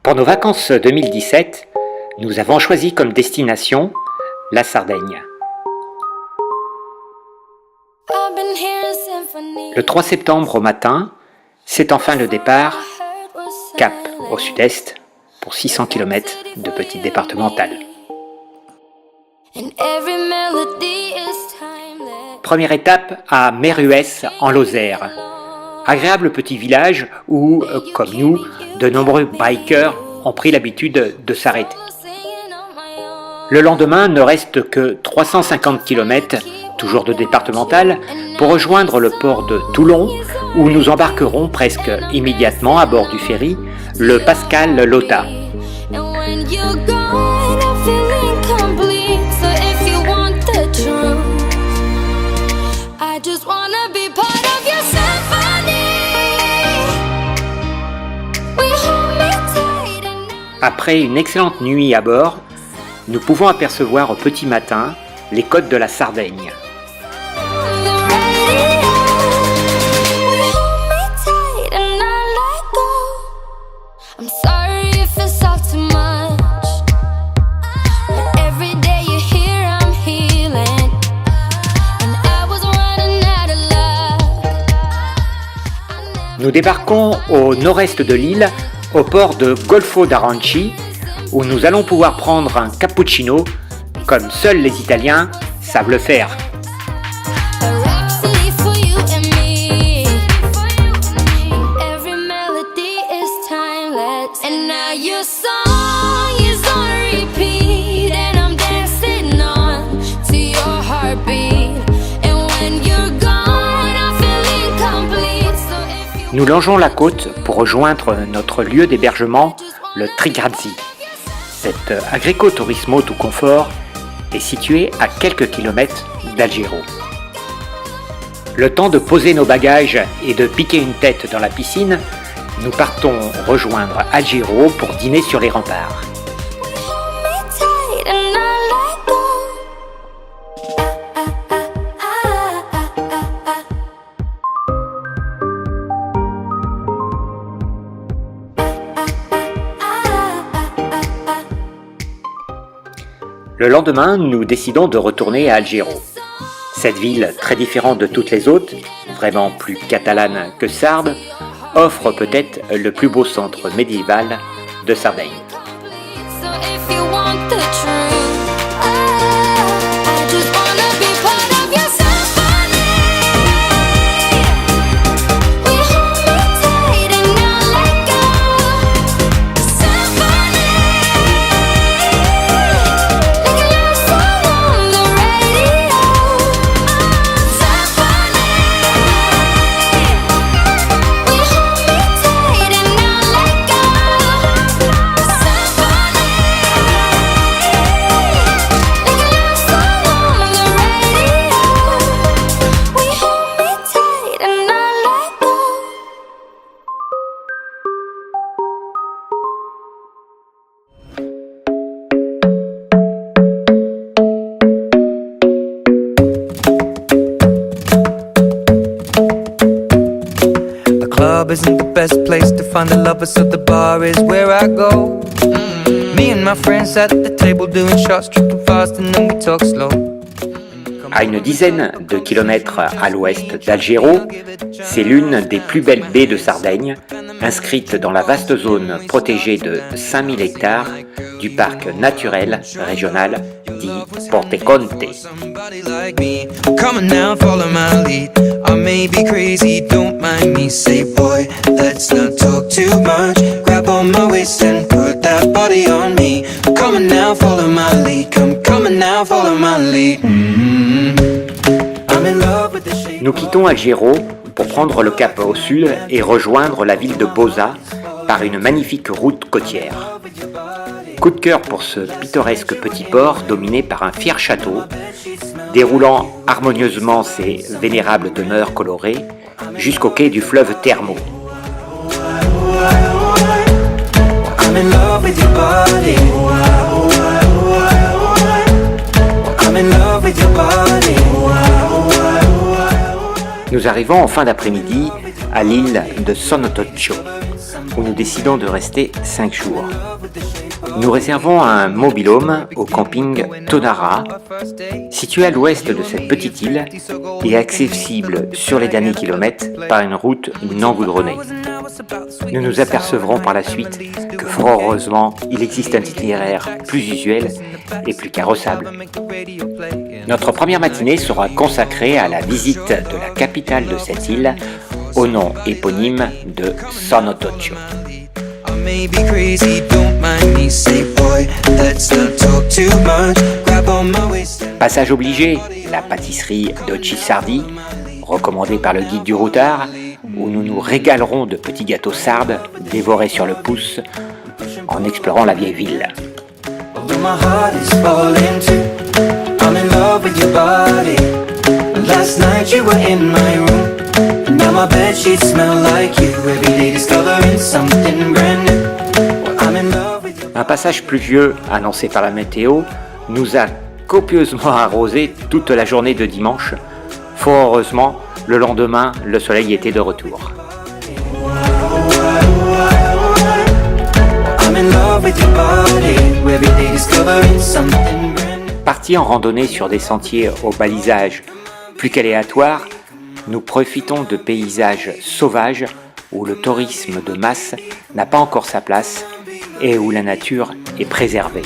Pour nos vacances 2017, nous avons choisi comme destination la Sardaigne. Le 3 septembre au matin, c'est enfin le départ, cap au sud-est, pour 600 km de petite départementale. Première étape à Méruès en Lozère. Agréable petit village où, comme nous, de nombreux bikers ont pris l'habitude de s'arrêter. Le lendemain, ne reste que 350 km, toujours de départemental, pour rejoindre le port de Toulon, où nous embarquerons presque immédiatement à bord du ferry, le Pascal Lota. Après une excellente nuit à bord, nous pouvons apercevoir au petit matin les côtes de la Sardaigne. Nous débarquons au nord-est de l'île, au port de Golfo d'Aranci, où nous allons pouvoir prendre un cappuccino, comme seuls les Italiens savent le faire. Nous longeons la côte pour rejoindre notre lieu d'hébergement, le Trigrazzi. Cet agricotourismo tout confort est situé à quelques kilomètres d'Alghero. Le temps de poser nos bagages et de piquer une tête dans la piscine, nous partons rejoindre Alghero pour dîner sur les remparts. Le lendemain, nous décidons de retourner à Alghero. Cette ville, très différente de toutes les autres, vraiment plus catalane que sarde, offre peut-être le plus beau centre médiéval de Sardaigne. Isn't the best place to find the lovers, so the bar is where I go. Me and my friends at the table doing shots, tripping fast and then we talk slow. À une dizaine de kilomètres à l'ouest d'Alghero, c'est l'une des plus belles baies de Sardaigne, inscrite dans la vaste zone protégée de 5000 hectares du parc naturel régional dit Porteconte. Come on now, follow my lead. I may be crazy, don't mind me. Say boy, let's not talk too much. Grab on my waist and put that body on me. Come on now, follow my lead. Come on now, follow my lead. I'm in love with the shape. Nous quittons Alghero pour prendre le cap au sud et rejoindre la ville de Boza par une magnifique route côtière. Coup de cœur pour ce pittoresque petit port dominé par un fier château, déroulant harmonieusement ses vénérables demeures colorées jusqu'au quai du fleuve Termo. Nous arrivons en fin d'après-midi à l'île de Sonotoccio. où nous décidons de rester 5 jours. Nous réservons un mobil-home au camping Tonara, situé à l'ouest de cette petite île et accessible sur les derniers kilomètres par une route non goudronnée. Nous nous apercevrons par la suite que fort heureusement, il existe un itinéraire plus usuel et plus carrossable. Notre première matinée sera consacrée à la visite de la capitale de cette île, au nom éponyme de San Otocho. Passage obligé, la pâtisserie Dolci Sardi, recommandée par le guide du routard, où nous nous régalerons de petits gâteaux sardes dévorés sur le pouce en explorant la vieille ville. Un passage pluvieux annoncé par la météo nous a copieusement arrosé toute la journée de dimanche. Fort heureusement, le lendemain, le soleil était de retour. Partis en randonnée sur des sentiers au balisage plus qu'aléatoires, nous profitons de paysages sauvages où le tourisme de masse n'a pas encore sa place et où la nature est préservée.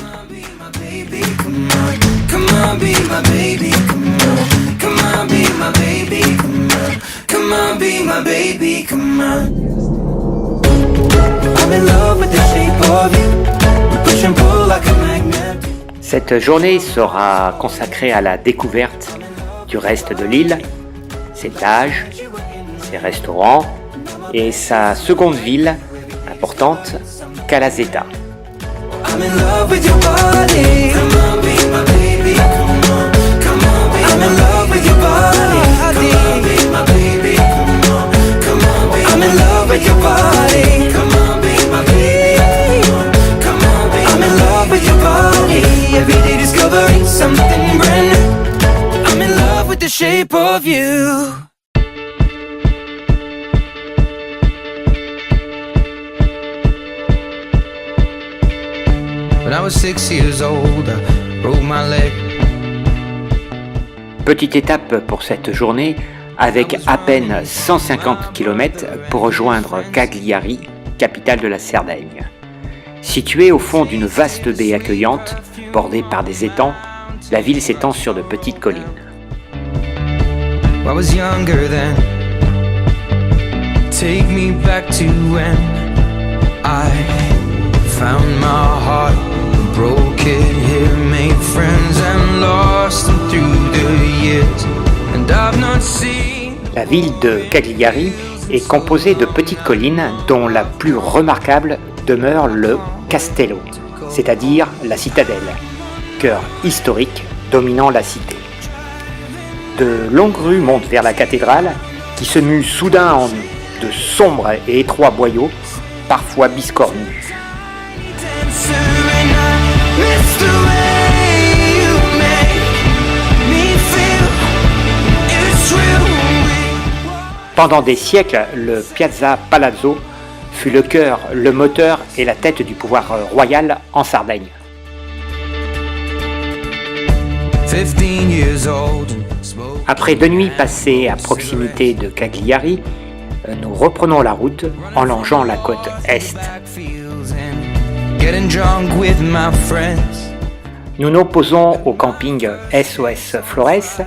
Cette journée sera consacrée à la découverte du reste de l'île, ses plages, ses restaurants et sa seconde ville importante, Calazeta. Shape of you. When I was 6 years old, I broke my leg. Petite étape pour cette journée, avec à peine 150 km pour rejoindre Cagliari, capitale de la Sardaigne. Située au fond d'une vaste baie accueillante, bordée par des étangs, la ville s'étend sur de petites collines. I was younger then. Take me back to when I found my heart, broke it here, made friends and lost them through the years. And I've not seen. La ville de Cagliari est composée de petites collines dont la plus remarquable demeure le Castello, c'est-à-dire la citadelle, cœur historique dominant la cité. De longues rues montent vers la cathédrale, qui se mue soudain en de sombres et étroits boyaux, parfois biscornus. Pendant des siècles, le Piazza Palazzo fut le cœur, le moteur et la tête du pouvoir royal en Sardaigne. 15 years old. Après 2 nuits passées à proximité de Cagliari, nous reprenons la route en longeant la côte est. Nous nous posons au camping SOS Flores,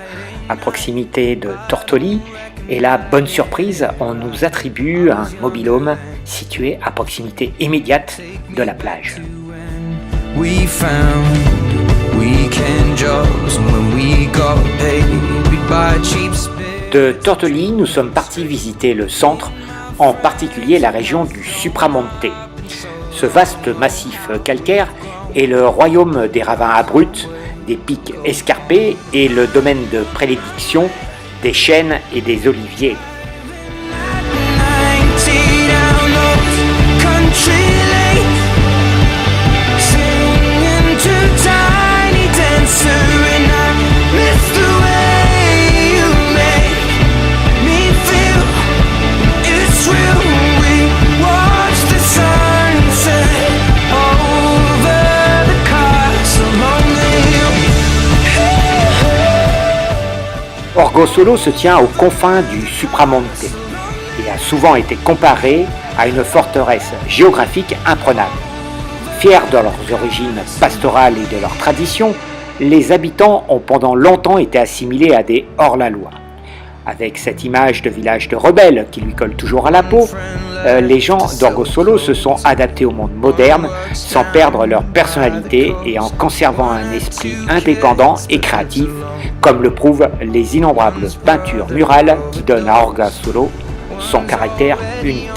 à proximité de Tortoli, et là, bonne surprise, on nous attribue un mobil-home situé à proximité immédiate de la plage. De Tortoli, nous sommes partis visiter le centre, en particulier la région du Supramonte. Ce vaste massif calcaire est le royaume des ravins abrupts, des pics escarpés et le domaine de prédilection des chênes et des oliviers. Orgosolo se tient aux confins du Supramonte et a souvent été comparé à une forteresse géographique imprenable. Fiers de leurs origines pastorales et de leurs traditions, les habitants ont pendant longtemps été assimilés à des hors-la-loi. Avec cette image de village de rebelles qui lui colle toujours à la peau, les gens d'Orgosolo se sont adaptés au monde moderne sans perdre leur personnalité et en conservant un esprit indépendant et créatif, comme le prouvent les innombrables peintures murales qui donnent à Orgosolo son caractère unique.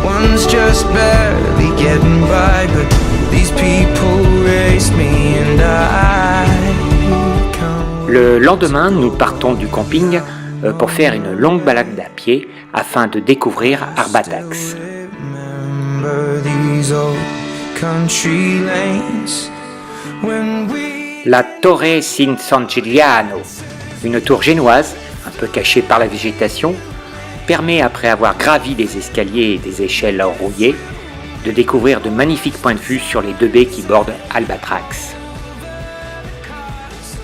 One's just barely getting by, but these people race me and I can't. Le lendemain, nous partons du camping pour faire une longue balade à pied afin de découvrir Arbatax. Remember these old country lanes when we La Torre San Giuliano, une tour génoise, un peu cachée par la végétation, permet, après avoir gravi des escaliers et des échelles rouillées, de découvrir de magnifiques points de vue sur les 2 baies qui bordent Albatrax.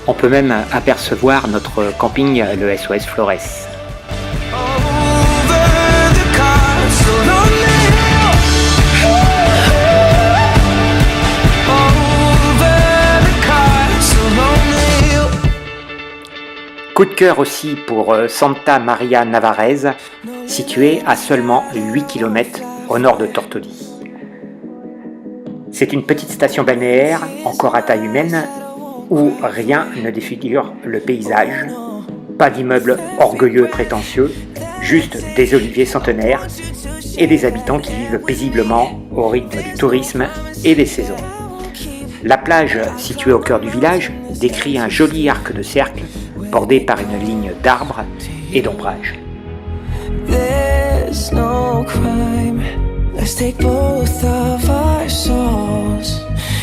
On peut même apercevoir notre camping, le SOS Flores. over the castle on the hill. Over the castle on the hill. Coup de cœur aussi pour Santa Maria Navarrese, située à seulement 8 km au nord de Tortoli. C'est une petite station balnéaire, encore à taille humaine, où rien ne défigure le paysage. Pas d'immeubles orgueilleux et prétentieux, juste des oliviers centenaires et des habitants qui vivent paisiblement au rythme du tourisme et des saisons. La plage, située au cœur du village, décrit un joli arc de cercle bordé par une ligne d'arbres et d'ombrage. There's no crime. Let's take both of our souls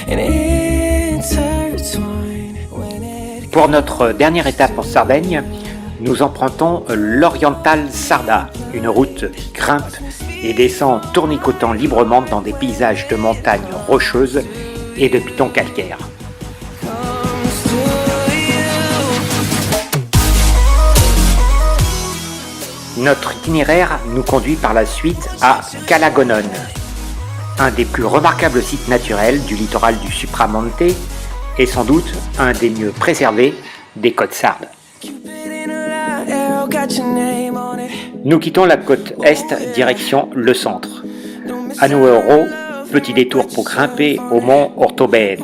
and intertwine when it Pour notre dernière étape en Sardaigne, nous empruntons l'Oriental Sarda, une route qui grimpe et descend tournicotant librement dans des paysages de montagnes rocheuses et de pitons calcaires. comes to you. Notre itinéraire nous conduit par la suite à Calagonone, un des plus remarquables sites naturels du littoral du Supramonte et sans doute un des mieux préservés des côtes sardes. Cupid in a loud arrow, got your name on it. Nous quittons la côte est direction le centre. À Nuoro, petit détour pour grimper au mont Ortobene,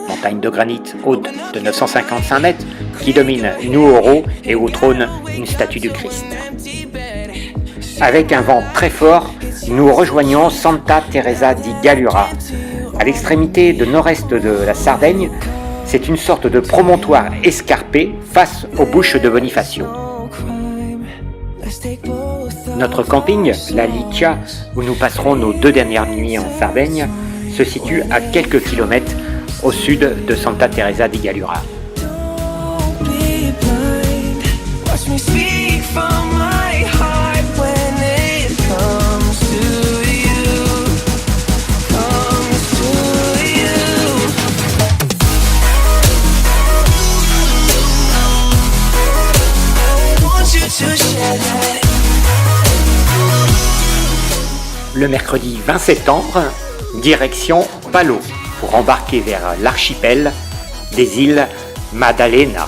montagne de granit haute de 955 mètres qui domine Nuoro et où trône une statue du Christ. Avec un vent très fort, nous rejoignons Santa Teresa di Gallura. À l'extrémité de nord-est de la Sardaigne, c'est une sorte de promontoire escarpé face aux bouches de Bonifacio. No crime. Let's take both of Notre camping, la Licia, où nous passerons nos 2 dernières nuits en Sardaigne, se situe à quelques kilomètres au sud de Santa Teresa di Gallura. Don't be blind. Watch me speak from my heart when it comes to you. Comes to you. I want you to share that. Le mercredi 20 septembre, direction Palo, pour embarquer vers l'archipel des îles Maddalena.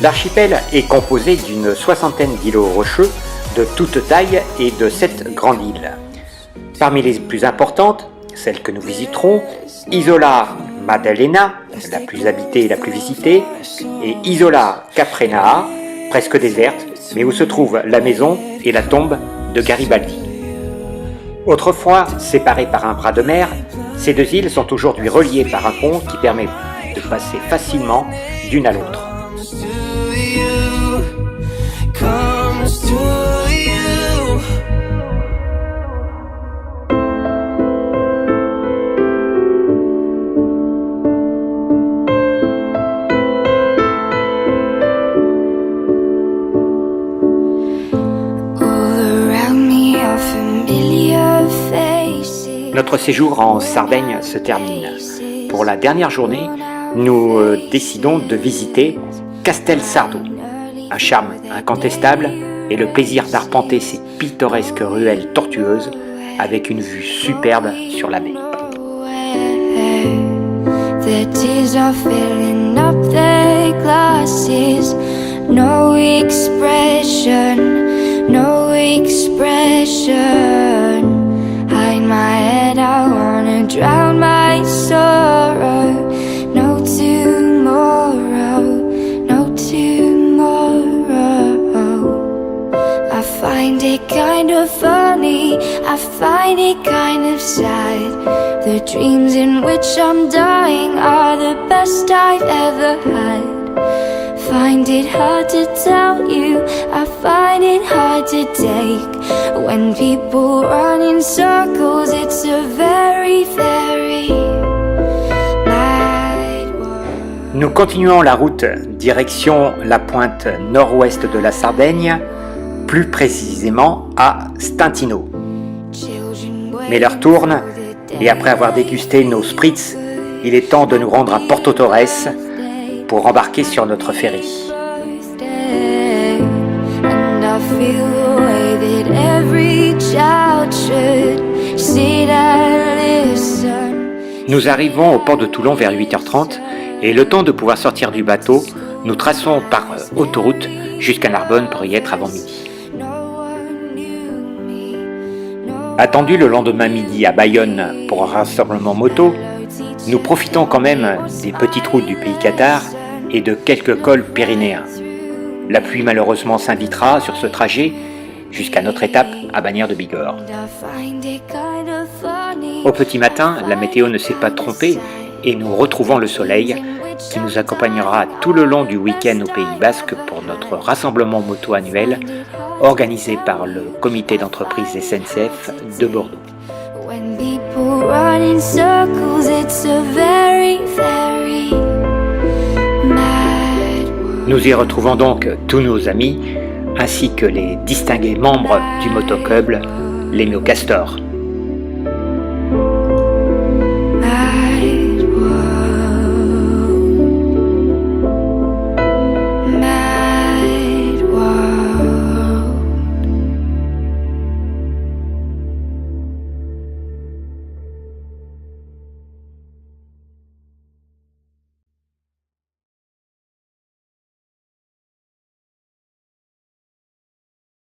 L'archipel est composé d'une 60aine d'îlots rocheux de toute taille et de 7 grandes îles. Parmi les plus importantes, celles que nous visiterons, Isola Maddalena, la plus habitée et la plus visitée, et Isola Caprenaa, presque déserte, mais où se trouve la maison et la tombe de Garibaldi. Autrefois séparées par un bras de mer, ces 2 îles sont aujourd'hui reliées par un pont qui permet de passer facilement d'une à l'autre. Comes to you. Notre séjour en Sardaigne se termine. Pour la dernière journée, nous décidons de visiter Castelsardo. Un charme incontestable et le plaisir d'arpenter ces pittoresques ruelles tortueuses avec une vue superbe sur la mer. The tears are filling up their glasses. No expression, no expression. Hide my head, I wanna drown my sorrow. No tomorrow, no tomorrow. I find it kind of funny, I find it kind of sad. The dreams in which I'm dying are the best I've ever had. Find it hard to tell you, I find it hard to take. When people run in circles, it's a very, very mad world. Nous continuons la route direction la pointe nord-ouest de la Sardaigne, plus précisément à Stintino. Mais l'heure tourne, et après avoir dégusté nos spritz, il est temps de nous rendre à Porto Torres pour embarquer sur notre ferry. Nous arrivons au port de Toulon vers 8h30 et le temps de pouvoir sortir du bateau, nous traçons par autoroute jusqu'à Narbonne pour y être avant midi. Attendu le lendemain midi à Bayonne pour un rassemblement moto, nous profitons quand même des petites routes du pays cathare et de quelques cols pyrénéens. La pluie malheureusement s'invitera sur ce trajet jusqu'à notre étape à Bagnères de Bigorre. Au petit matin, la météo ne s'est pas trompée et nous retrouvons le soleil qui nous accompagnera tout le long du week-end au Pays Basque pour notre rassemblement moto annuel organisé par le comité d'entreprise SNCF de Bordeaux. Nous y retrouvons donc tous nos amis ainsi que les distingués membres du motoclub Les Miocastors.